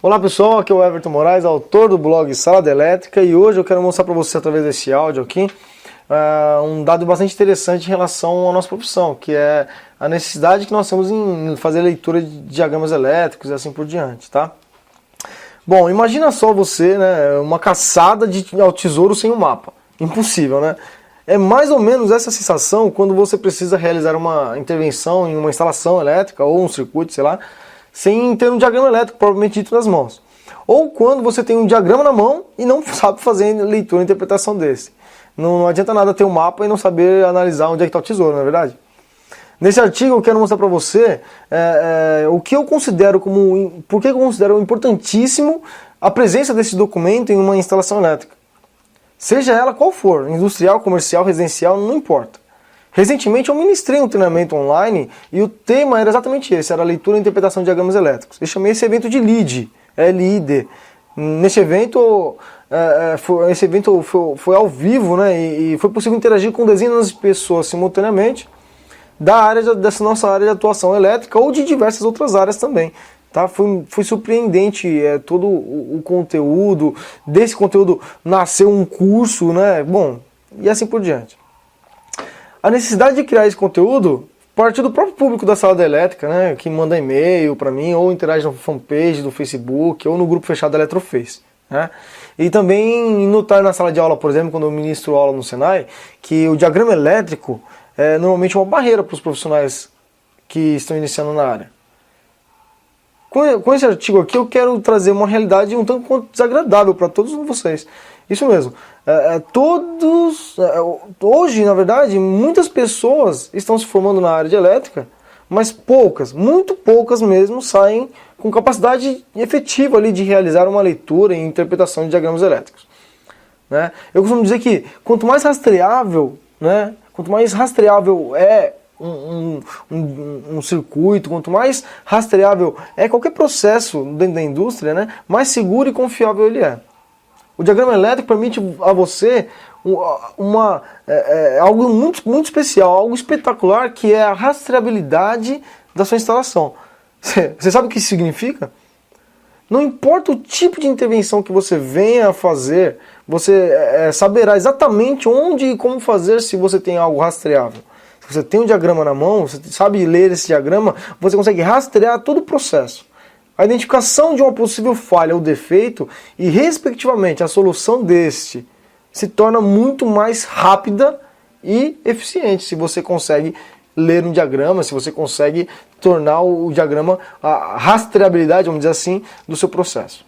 Olá pessoal, aqui é o Everton Moraes, autor do blog Sala de Elétrica, e hoje eu quero mostrar para você, através desse áudio aqui, um dado bastante interessante em relação à nossa profissão, que é a necessidade que nós temos em fazer leitura de diagramas elétricos e assim por diante, tá? Bom, imagina só você, né, uma caçada ao tesouro sem um mapa. Impossível, né? É mais ou menos essa sensação quando você precisa realizar uma intervenção em uma instalação elétrica ou um circuito, sei lá, sem ter um diagrama elétrico propriamente dito nas mãos. Ou quando você tem um diagrama na mão e não sabe fazer leitura e interpretação desse. Não adianta nada ter um mapa e não saber analisar onde é que está o tesouro, não é verdade? Nesse artigo eu quero mostrar para você o que eu considero por que eu considero importantíssimo a presença desse documento em uma instalação elétrica. Seja ela qual for, industrial, comercial, residencial, não importa. Recentemente eu ministrei um treinamento online e o tema era exatamente esse, era a leitura e interpretação de diagramas elétricos. Eu chamei esse evento de LID, L-I-D. Nesse evento, esse evento foi ao vivo, né, e foi possível interagir com dezenas de pessoas simultaneamente dessa nossa área de atuação elétrica ou de diversas outras áreas também. Tá? Foi surpreendente todo o conteúdo, desse conteúdo nasceu um curso, né? Bom, e assim por diante. A necessidade de criar esse conteúdo partiu do próprio público da Sala da Elétrica, né? Que manda e-mail para mim, ou interage na fanpage do Facebook, ou no grupo fechado da Eletroface. Né? E também notar na sala de aula, por exemplo, quando eu ministro aula no Senai, que o diagrama elétrico é normalmente uma barreira para os profissionais que estão iniciando na área. Com esse artigo aqui eu quero trazer uma realidade um tanto quanto desagradável para todos vocês. Isso mesmo. Hoje, na verdade, muitas pessoas estão se formando na área de elétrica, mas poucas, muito poucas mesmo, saem com capacidade efetiva ali de realizar uma leitura e interpretação de diagramas elétricos. Né? Eu costumo dizer que quanto mais rastreável, né, é um circuito, quanto mais rastreável é qualquer processo dentro da indústria, né, mais seguro e confiável ele é. O diagrama elétrico permite a você algo muito especial, algo espetacular, que é a rastreabilidade da sua instalação. Você sabe o que isso significa? Não importa o tipo de intervenção que você venha a fazer, você saberá exatamente onde e como fazer se você tem algo rastreável. Se você tem um diagrama na mão, você sabe ler esse diagrama, você consegue rastrear todo o processo. A identificação de uma possível falha ou defeito e, respectivamente, a solução deste se torna muito mais rápida e eficiente se você consegue ler um diagrama, se você consegue tornar o diagrama, a rastreabilidade, vamos dizer assim, do seu processo.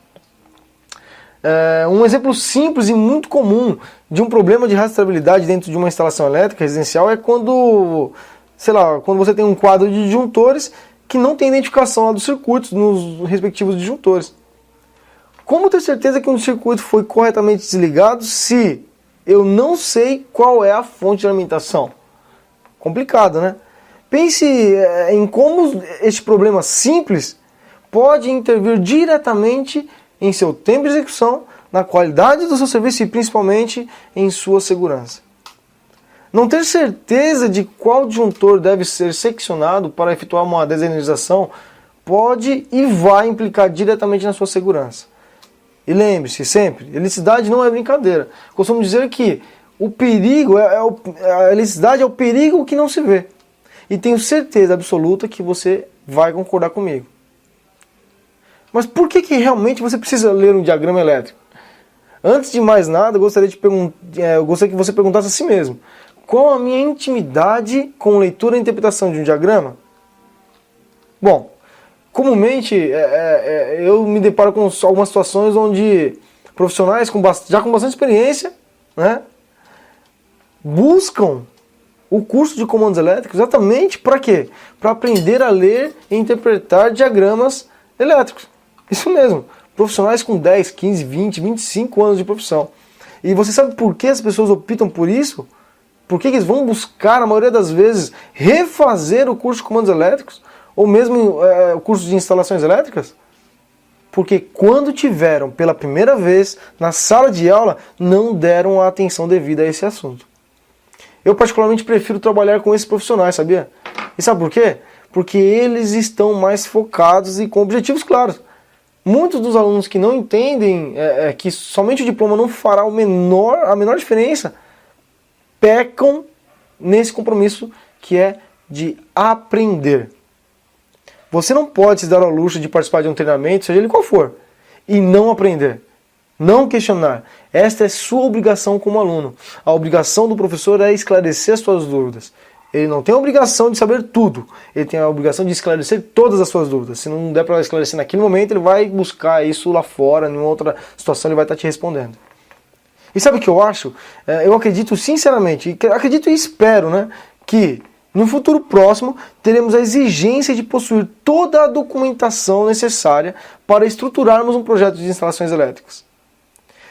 Um exemplo simples e muito comum de um problema de rastreabilidade dentro de uma instalação elétrica residencial é quando você tem um quadro de disjuntores que não tem identificação lá dos circuitos nos respectivos disjuntores. Como ter certeza que um circuito foi corretamente desligado se eu não sei qual é a fonte de alimentação? Complicado, né? Pense em como este problema simples pode intervir diretamente em seu tempo de execução, na qualidade do seu serviço e principalmente em sua segurança. Não ter certeza de qual disjuntor deve ser seccionado para efetuar uma desenergização pode e vai implicar diretamente na sua segurança. E lembre-se sempre, eletricidade não é brincadeira. Costumo dizer que o perigo, a eletricidade é o perigo que não se vê. E tenho certeza absoluta que você vai concordar comigo. Mas por que realmente você precisa ler um diagrama elétrico? Antes de mais nada, eu gostaria que você perguntasse a si mesmo: qual a minha intimidade com leitura e interpretação de um diagrama? Bom, comumente eu me deparo com algumas situações onde profissionais já com bastante experiência, né, buscam o curso de comandos elétricos exatamente para quê? Para aprender a ler e interpretar diagramas elétricos. Isso mesmo, profissionais com 10, 15, 20, 25 anos de profissão. E você sabe por que as pessoas optam por isso? Por que eles vão buscar, na maioria das vezes, refazer o curso de comandos elétricos? Ou mesmo o curso de instalações elétricas? Porque quando tiveram pela primeira vez na sala de aula, não deram a atenção devida a esse assunto. Eu particularmente prefiro trabalhar com esses profissionais, sabia? E sabe por quê? Porque eles estão mais focados e com objetivos claros. muitos dos alunos que não entendem que somente o diploma não fará a menor diferença, pecam nesse compromisso que é de aprender. Você não pode se dar ao luxo de participar de um treinamento, seja ele qual for, e não aprender, não questionar. Esta é sua obrigação como aluno. A obrigação do professor é esclarecer as suas dúvidas. Ele não tem a obrigação de saber tudo, ele tem a obrigação de esclarecer todas as suas dúvidas. Se não der para esclarecer naquele momento, ele vai buscar isso lá fora, em outra situação ele vai estar te respondendo. E sabe o que eu acho? Eu acredito sinceramente, acredito e espero, né, que no futuro próximo teremos a exigência de possuir toda a documentação necessária para estruturarmos um projeto de instalações elétricas.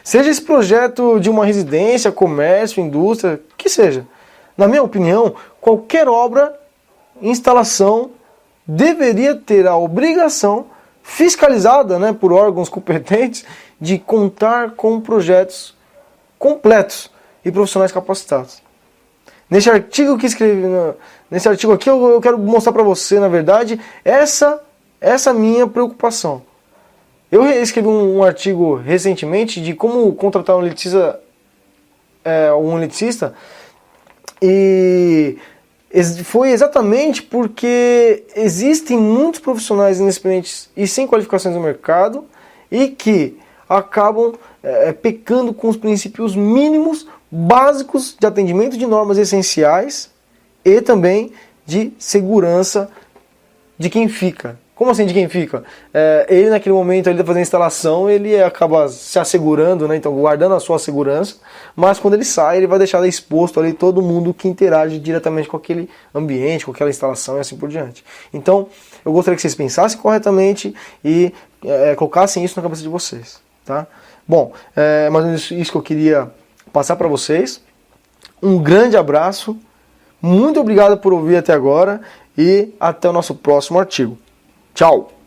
Seja esse projeto de uma residência, comércio, indústria, que seja. Na minha opinião, qualquer obra, instalação, deveria ter a obrigação, fiscalizada, né, por órgãos competentes, de contar com projetos completos e profissionais capacitados. Nesse artigo que escrevi, nesse artigo aqui, eu quero mostrar para você, na verdade, essa minha preocupação. Eu escrevi um artigo recentemente de como contratar um eletricista, e foi exatamente porque existem muitos profissionais inexperientes e sem qualificações no mercado e que acabam pecando com os princípios mínimos, básicos de atendimento de normas essenciais e também de segurança de quem fica. Como assim de quem fica? Ele naquele momento ele está fazendo a instalação, ele acaba se assegurando, né? Então guardando a sua segurança, mas quando ele sai, ele vai deixar exposto ali todo mundo que interage diretamente com aquele ambiente, com aquela instalação e assim por diante. Então, eu gostaria que vocês pensassem corretamente e colocassem isso na cabeça de vocês, tá? Bom, mas isso que eu queria passar para vocês. Um grande abraço, muito obrigado por ouvir até agora e até o nosso próximo artigo. Tchau!